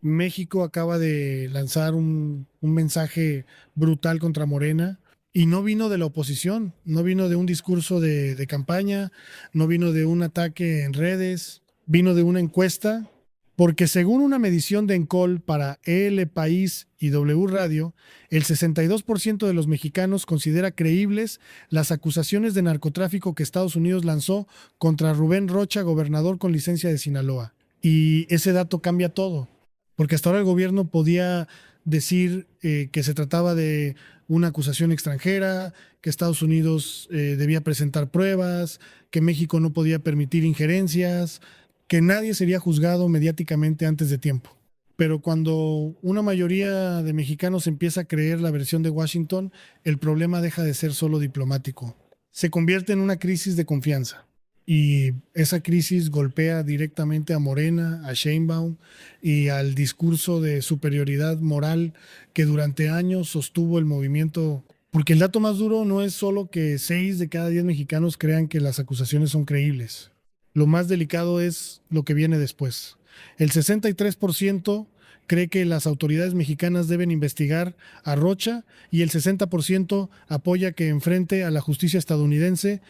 México acaba de lanzar un mensaje brutal contra Morena y no vino de la oposición, no vino de un discurso de campaña, no vino de un ataque en redes, vino de una encuesta, porque según una medición de Encol para El País y W Radio, el 62% de los mexicanos considera creíbles las acusaciones de narcotráfico que Estados Unidos lanzó contra Rubén Rocha, gobernador con licencia de Sinaloa. Y ese dato cambia todo, porque hasta ahora el gobierno podía decir que se trataba de una acusación extranjera, que Estados Unidos debía presentar pruebas, que México no podía permitir injerencias, que nadie sería juzgado mediáticamente antes de tiempo. Pero cuando una mayoría de mexicanos empieza a creer la versión de Washington, el problema deja de ser solo diplomático. Se convierte en una crisis de confianza. Y esa crisis golpea directamente a Morena, a Sheinbaum y al discurso de superioridad moral que durante años sostuvo el movimiento. Porque el dato más duro no es solo que 6 de cada 10 mexicanos crean que las acusaciones son creíbles. Lo más delicado es lo que viene después. El 63% cree que las autoridades mexicanas deben investigar a Rocha y el 60% apoya que enfrente a la justicia estadounidense.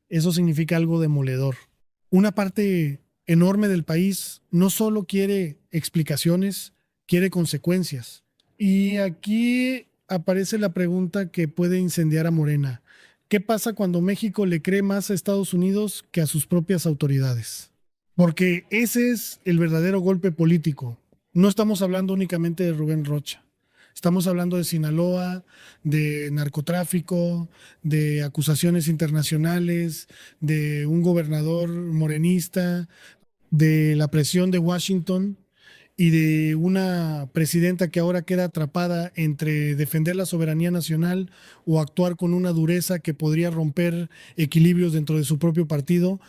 Eso significa algo demoledor. Una parte enorme del país no solo quiere explicaciones, quiere consecuencias. Y aquí aparece la pregunta que puede incendiar a Morena. ¿Qué pasa cuando México le cree más a Estados Unidos que a sus propias autoridades? Porque ese es el verdadero golpe político. No estamos hablando únicamente de Rubén Rocha. Estamos hablando de Sinaloa, de narcotráfico, de acusaciones internacionales, de un gobernador morenista, de la presión de Washington y de una presidenta que ahora queda atrapada entre defender la soberanía nacional o actuar con una dureza que podría romper equilibrios dentro de su propio partido.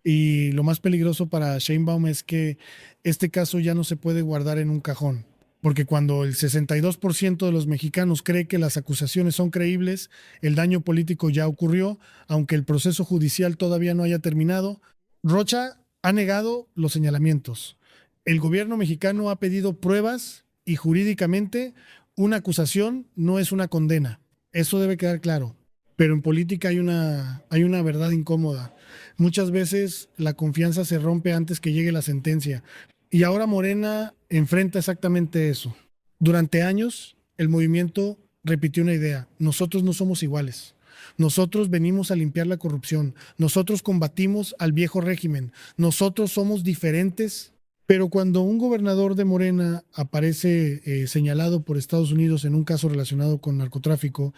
Y lo más peligroso para Sheinbaum es que este caso ya no se puede guardar en un cajón, porque cuando el 62% de los mexicanos cree que las acusaciones son creíbles, el daño político ya ocurrió, aunque el proceso judicial todavía no haya terminado. Rocha ha negado los señalamientos. El gobierno mexicano ha pedido pruebas y jurídicamente una acusación no es una condena. Eso debe quedar claro. Pero en política hay una verdad incómoda. Muchas veces la confianza se rompe antes que llegue la sentencia. Y ahora Morena enfrenta exactamente eso. Durante años, el movimiento repitió una idea: nosotros no somos iguales. Nosotros venimos a limpiar la corrupción. Nosotros combatimos al viejo régimen. Nosotros somos diferentes. Pero cuando un gobernador de Morena aparece señalado por Estados Unidos en un caso relacionado con narcotráfico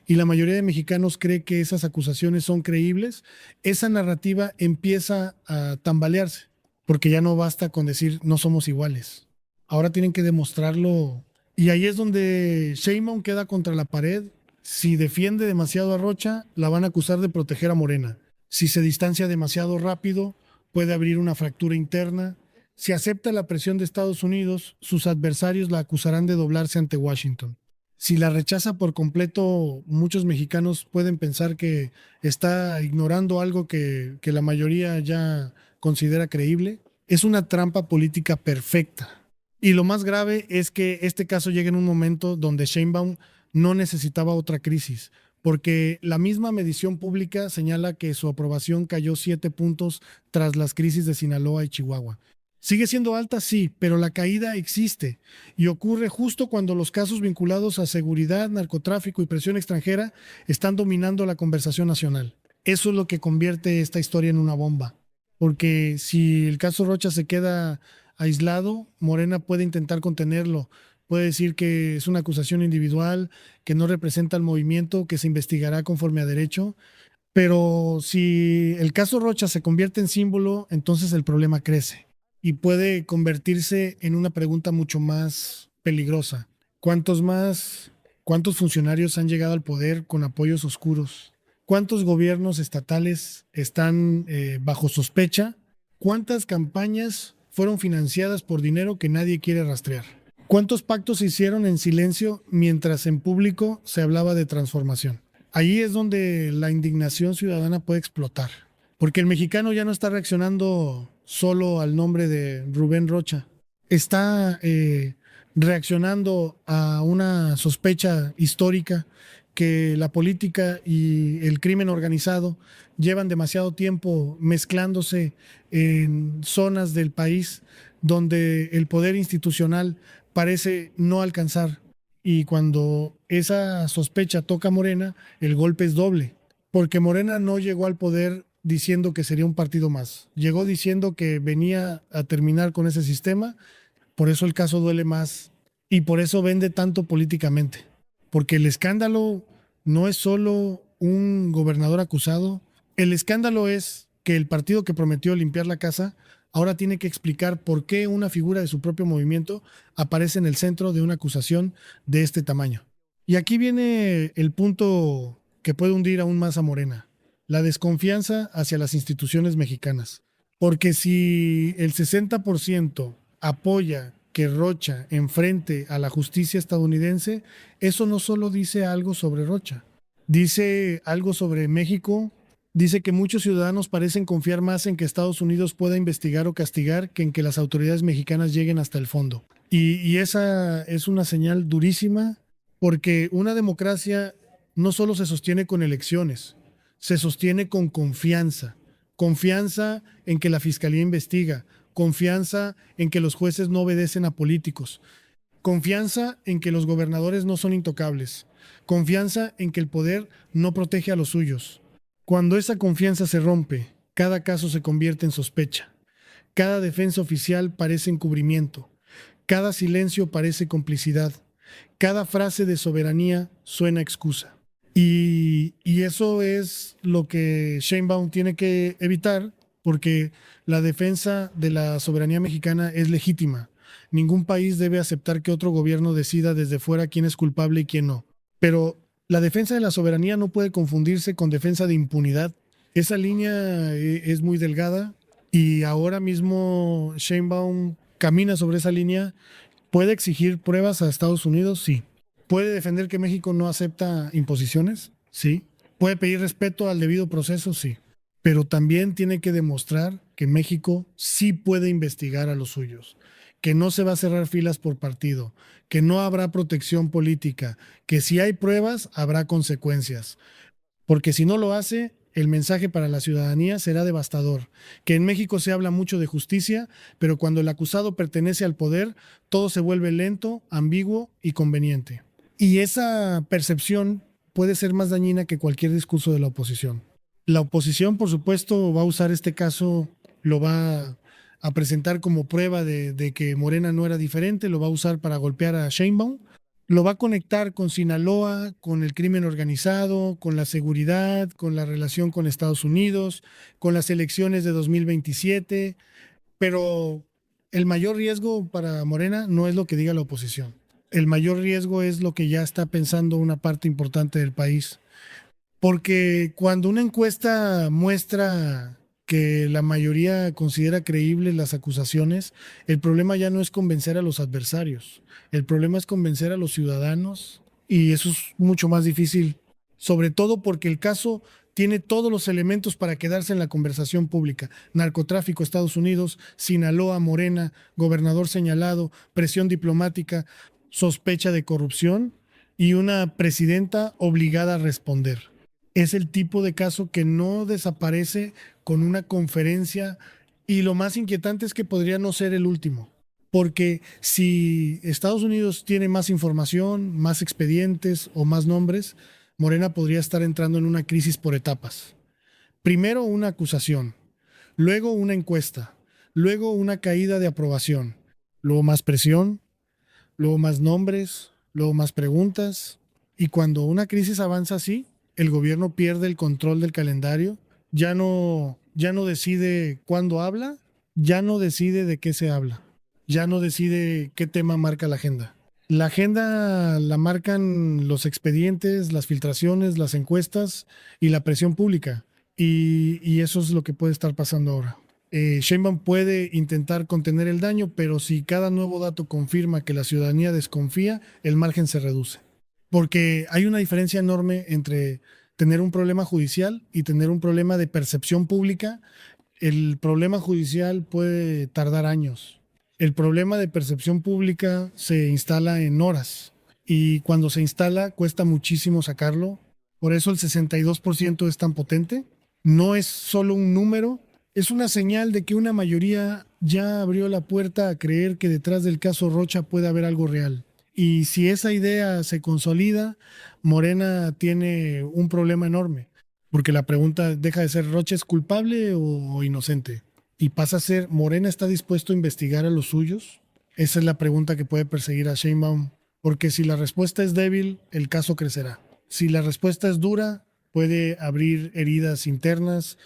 y la mayoría de mexicanos cree que esas acusaciones son creíbles, esa narrativa empieza a tambalearse, porque ya no basta con decir no somos iguales. Ahora tienen que demostrarlo. Y ahí es donde Sheinbaum queda contra la pared. Si defiende demasiado a Rocha, la van a acusar de proteger a Morena. Si se distancia demasiado rápido, puede abrir una fractura interna. Si acepta la presión de Estados Unidos, sus adversarios la acusarán de doblarse ante Washington. Si la rechaza por completo, muchos mexicanos pueden pensar que está ignorando algo que la mayoría ya considera creíble. Es una trampa política perfecta. Y lo más grave es que este caso llega en un momento donde Sheinbaum no necesitaba otra crisis, porque la misma medición pública señala que su aprobación cayó 7 puntos tras las crisis de Sinaloa y Chihuahua. Sigue siendo alta, sí, pero la caída existe y ocurre justo cuando los casos vinculados a seguridad, narcotráfico y presión extranjera están dominando la conversación nacional. Eso es lo que convierte esta historia en una bomba, porque si el caso Rocha se queda aislado, Morena puede intentar contenerlo, puede decir que es una acusación individual, que no representa al movimiento, que se investigará conforme a derecho, pero si el caso Rocha se convierte en símbolo, entonces el problema crece y puede convertirse en una pregunta mucho más peligrosa. ¿Cuántos más, cuántos funcionarios han llegado al poder con apoyos oscuros? ¿Cuántos gobiernos estatales están bajo sospecha? ¿Cuántas campañas fueron financiadas por dinero que nadie quiere rastrear? ¿Cuántos pactos se hicieron en silencio mientras en público se hablaba de transformación? Ahí es donde la indignación ciudadana puede explotar, porque el mexicano ya no está reaccionando solo al nombre de Rubén Rocha, está reaccionando a una sospecha histórica que la política y el crimen organizado llevan demasiado tiempo mezclándose en zonas del país donde el poder institucional parece no alcanzar. Y cuando esa sospecha toca a Morena, el golpe es doble, porque Morena no llegó al poder diciendo que sería un partido más, llegó diciendo que venía a terminar con ese sistema. Por eso el caso duele más y por eso vende tanto políticamente. Porque el escándalo no es solo un gobernador acusado, el escándalo es que el partido que prometió limpiar la casa ahora tiene que explicar por qué una figura de su propio movimiento aparece en el centro de una acusación de este tamaño. Y aquí viene el punto que puede hundir aún más a Morena, la desconfianza hacia las instituciones mexicanas. Porque si el 60% apoya que Rocha enfrente a la justicia estadounidense, eso no solo dice algo sobre Rocha, dice algo sobre México, dice que muchos ciudadanos parecen confiar más en que Estados Unidos pueda investigar o castigar que en que las autoridades mexicanas lleguen hasta el fondo. Y esa es una señal durísima porque una democracia no solo se sostiene con elecciones, se sostiene con confianza. Confianza en que la fiscalía investiga, confianza en que los jueces no obedecen a políticos, confianza en que los gobernadores no son intocables, confianza en que el poder no protege a los suyos. Cuando esa confianza se rompe, cada caso se convierte en sospecha, cada defensa oficial parece encubrimiento, cada silencio parece complicidad, cada frase de soberanía suena excusa. Y eso es lo que Sheinbaum tiene que evitar, porque la defensa de la soberanía mexicana es legítima. Ningún país debe aceptar que otro gobierno decida desde fuera quién es culpable y quién no. Pero la defensa de la soberanía no puede confundirse con defensa de impunidad. Esa línea es muy delgada y ahora mismo Sheinbaum camina sobre esa línea. ¿Puede exigir pruebas a Estados Unidos? Sí. ¿Puede defender que México no acepta imposiciones? Sí. ¿Puede pedir respeto al debido proceso? Sí. Pero también tiene que demostrar que México sí puede investigar a los suyos, que no se va a cerrar filas por partido, que no habrá protección política, que si hay pruebas habrá consecuencias. Porque si no lo hace, el mensaje para la ciudadanía será devastador, que en México se habla mucho de justicia, pero cuando el acusado pertenece al poder, todo se vuelve lento, ambiguo y conveniente. Y esa percepción puede ser más dañina que cualquier discurso de la oposición. La oposición, por supuesto, va a usar este caso, lo va a presentar como prueba de que Morena no era diferente, lo va a usar para golpear a Sheinbaum, lo va a conectar con Sinaloa, con el crimen organizado, con la seguridad, con la relación con Estados Unidos, con las elecciones de 2027, pero el mayor riesgo para Morena no es lo que diga la oposición. El mayor riesgo es lo que ya está pensando una parte importante del país. Porque cuando una encuesta muestra que la mayoría considera creíbles las acusaciones, el problema ya no es convencer a los adversarios, el problema es convencer a los ciudadanos y eso es mucho más difícil, sobre todo porque el caso tiene todos los elementos para quedarse en la conversación pública. Narcotráfico, Estados Unidos, Sinaloa, Morena, gobernador señalado, presión diplomática, sospecha de corrupción y una presidenta obligada a responder. Es el tipo de caso que no desaparece con una conferencia y lo más inquietante es que podría no ser el último, porque si Estados Unidos tiene más información, más expedientes o más nombres, Morena podría estar entrando en una crisis por etapas. Primero una acusación, luego una encuesta, luego una caída de aprobación, luego más presión, luego más nombres, luego más preguntas. Y cuando una crisis avanza así, el gobierno pierde el control del calendario, ya no decide cuándo habla, ya no decide de qué se habla, ya no decide qué tema marca la agenda. La agenda la marcan los expedientes, las filtraciones, las encuestas y la presión pública. Y eso es lo que puede estar pasando ahora. Sheinbaum puede intentar contener el daño, pero si cada nuevo dato confirma que la ciudadanía desconfía, el margen se reduce. Porque hay una diferencia enorme entre tener un problema judicial y tener un problema de percepción pública. El problema judicial puede tardar años. El problema de percepción pública se instala en horas y cuando se instala cuesta muchísimo sacarlo. Por eso el 62% es tan potente. No es solo un número, es una señal de que una mayoría ya abrió la puerta a creer que detrás del caso Rocha puede haber algo real. Y si esa idea se consolida, Morena tiene un problema enorme, porque la pregunta deja de ser ¿Rocha es culpable o inocente? Y pasa a ser ¿Morena está dispuesto a investigar a los suyos? Esa es la pregunta que puede perseguir a Sheinbaum, porque si la respuesta es débil, el caso crecerá. Si la respuesta es dura, puede abrir heridas internas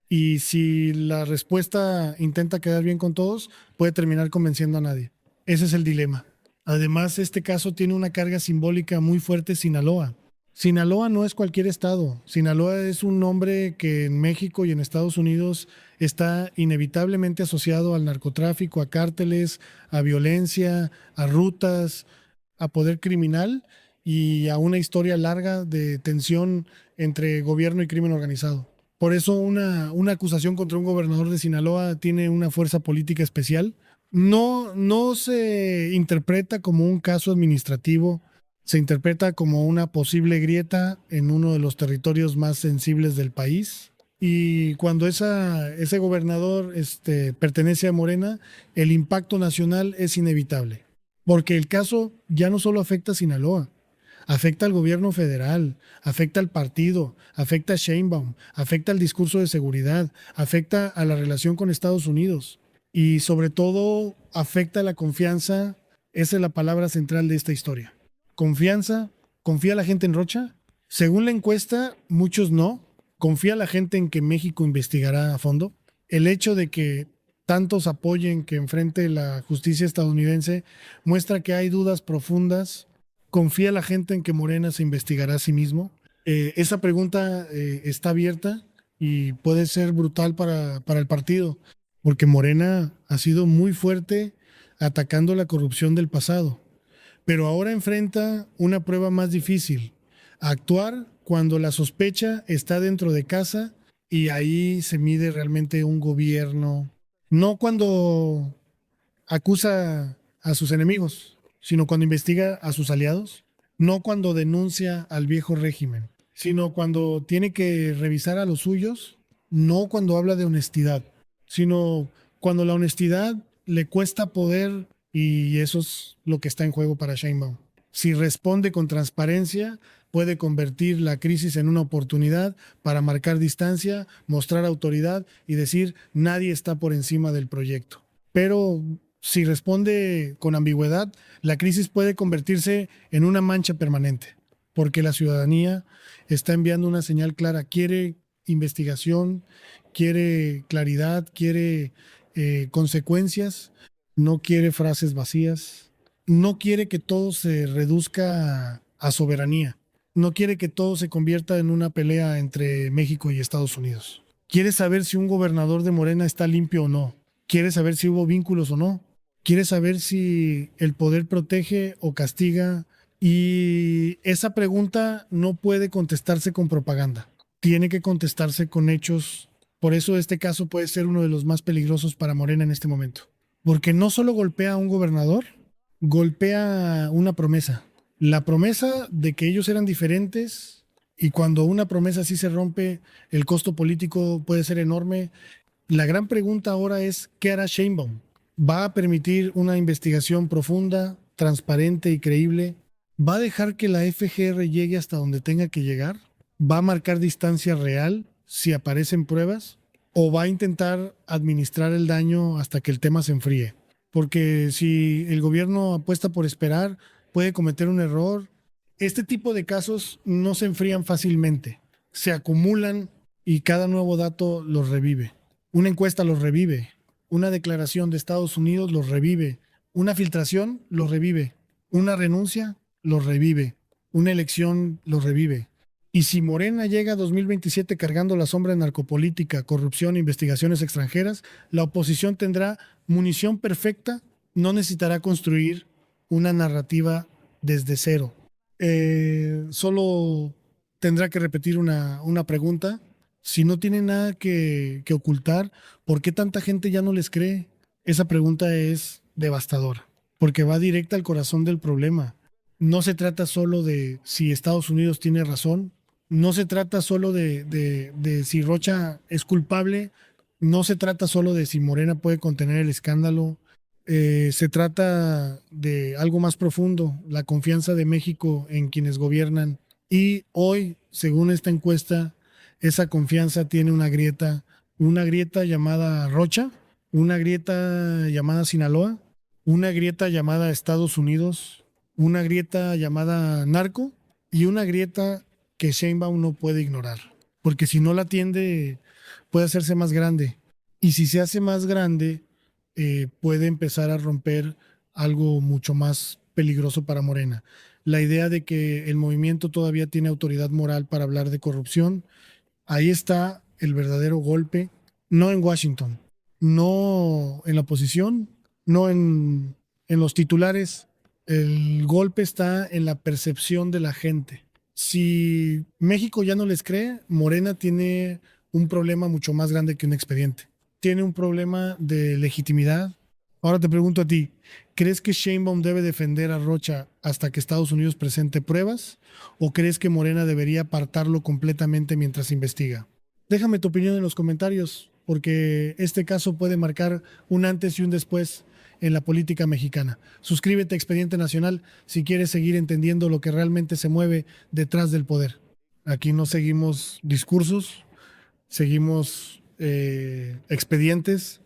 y si la respuesta intenta quedar bien con todos, puede terminar convenciendo a nadie. Ese es el dilema. Además, este caso tiene una carga simbólica muy fuerte en Sinaloa. Sinaloa no es cualquier estado. Sinaloa es un nombre que en México y en Estados Unidos está inevitablemente asociado al narcotráfico, a cárteles, a violencia, a rutas, a poder criminal y a una historia larga de tensión entre gobierno y crimen organizado. Por eso una acusación contra un gobernador de Sinaloa tiene una fuerza política especial. No se interpreta como un caso administrativo, se interpreta como una posible grieta en uno de los territorios más sensibles del país. Y cuando ese gobernador pertenece a Morena, el impacto nacional es inevitable. Porque el caso ya no solo afecta a Sinaloa, afecta al gobierno federal, afecta al partido, afecta a Sheinbaum, afecta al discurso de seguridad, afecta a la relación con Estados Unidos y sobre todo afecta a la confianza. Esa es la palabra central de esta historia. Confianza. ¿Confía la gente en Rocha? Según la encuesta, muchos no. ¿Confía la gente en que México investigará a fondo? El hecho de que tantos apoyen que enfrente la justicia estadounidense muestra que hay dudas profundas. ¿Confía la gente en que Morena se investigará a sí mismo? Esa pregunta está abierta y puede ser brutal para el partido, porque Morena ha sido muy fuerte atacando la corrupción del pasado, pero ahora enfrenta una prueba más difícil, actuar cuando la sospecha está dentro de casa y ahí se mide realmente un gobierno, no cuando acusa a sus enemigos, sino cuando investiga a sus aliados, no cuando denuncia al viejo régimen, sino cuando tiene que revisar a los suyos, no cuando habla de honestidad, sino cuando la honestidad le cuesta poder y eso es lo que está en juego para Sheinbaum. Si responde con transparencia, puede convertir la crisis en una oportunidad para marcar distancia, mostrar autoridad y decir nadie está por encima del proyecto. Pero si responde con ambigüedad, la crisis puede convertirse en una mancha permanente, porque la ciudadanía está enviando una señal clara, quiere investigación, quiere claridad, quiere consecuencias, no quiere frases vacías, no quiere que todo se reduzca a soberanía, no quiere que todo se convierta en una pelea entre México y Estados Unidos. Quiere saber si un gobernador de Morena está limpio o no, quiere saber si hubo vínculos o no, quiere saber si el poder protege o castiga y esa pregunta no puede contestarse con propaganda, tiene que contestarse con hechos. Por eso este caso puede ser uno de los más peligrosos para Morena en este momento, porque no solo golpea a un gobernador, golpea una promesa, la promesa de que ellos eran diferentes y cuando una promesa así se rompe, el costo político puede ser enorme. La gran pregunta ahora es, ¿qué hará Sheinbaum? ¿Va a permitir una investigación profunda, transparente y creíble? ¿Va a dejar que la FGR llegue hasta donde tenga que llegar? ¿Va a marcar distancia real si aparecen pruebas? ¿O va a intentar administrar el daño hasta que el tema se enfríe? Porque si el gobierno apuesta por esperar, puede cometer un error. Este tipo de casos no se enfrían fácilmente, se acumulan y cada nuevo dato los revive. Una encuesta los revive, una declaración de Estados Unidos los revive, una filtración los revive, una renuncia los revive, una elección los revive. Y si Morena llega a 2027 cargando la sombra de narcopolítica, corrupción e investigaciones extranjeras, la oposición tendrá munición perfecta, no necesitará construir una narrativa desde cero. Solo tendrá que repetir una pregunta. Si no tiene nada que ocultar, ¿por qué tanta gente ya no les cree? Esa pregunta es devastadora, porque va directa al corazón del problema. No se trata solo de si Estados Unidos tiene razón, no se trata solo de si Rocha es culpable, no se trata solo de si Morena puede contener el escándalo, se trata de algo más profundo, la confianza de México en quienes gobiernan. Y hoy, según esta encuesta, esa confianza tiene una grieta llamada Rocha, una grieta llamada Sinaloa, una grieta llamada Estados Unidos, una grieta llamada narco y una grieta que Sheinbaum no puede ignorar, porque si no la atiende puede hacerse más grande. Y si se hace más grande, puede empezar a romper algo mucho más peligroso para Morena. La idea de que el movimiento todavía tiene autoridad moral para hablar de corrupción, ahí está el verdadero golpe, no en Washington, no en la oposición, no en los titulares. El golpe está en la percepción de la gente. Si México ya no les cree, Morena tiene un problema mucho más grande que un expediente. Tiene un problema de legitimidad. Ahora te pregunto a ti, ¿crees que Sheinbaum debe defender a Rocha hasta que Estados Unidos presente pruebas? ¿O crees que Morena debería apartarlo completamente mientras investiga? Déjame tu opinión en los comentarios, porque este caso puede marcar un antes y un después en la política mexicana. Suscríbete a Expediente Nacional si quieres seguir entendiendo lo que realmente se mueve detrás del poder. Aquí no seguimos discursos, seguimos expedientes